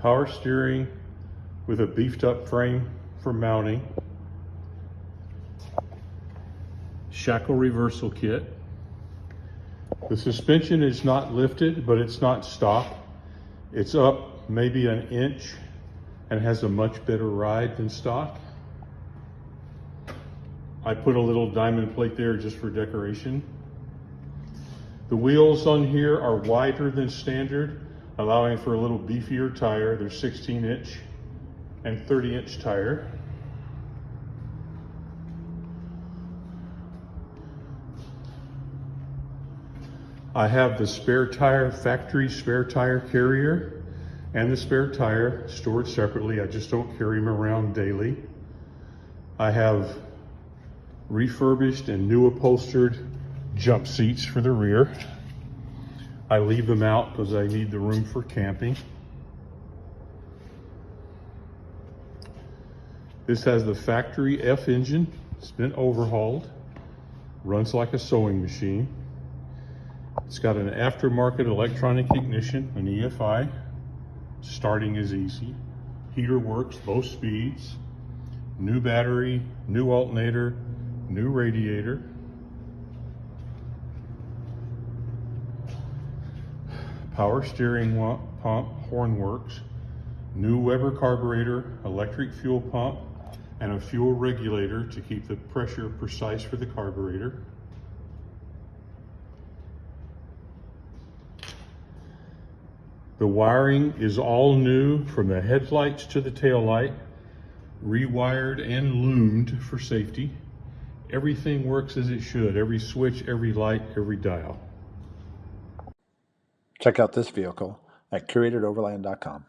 Power steering with a beefed up frame for mounting. Shackle reversal kit. The suspension is not lifted, but it's not stock. It's up maybe an inch and has a much better ride than stock. I put a little diamond plate there just for decoration. The wheels on here are wider than standard, allowing for a little beefier tire. They're 16-inch and 30-inch tire. I have the spare tire, factory spare tire carrier and the spare tire stored separately. I just don't carry them around daily. I have refurbished and new upholstered jump seats for the rear. I leave them out because I need the room for camping. This has the factory F engine. It's been overhauled. Runs like a sewing machine. It's got an aftermarket electronic ignition, an EFI. Starting is easy. Heater works both speeds. New battery, new alternator, new radiator. Power steering pump, horn works. New Weber carburetor, electric fuel pump, and a fuel regulator to keep the pressure precise for the carburetor. The wiring is all new from the headlights to the taillight, rewired and loomed for safety. Everything works as it should, every switch, every light, every dial. Check out this vehicle at CuratedOverland.com.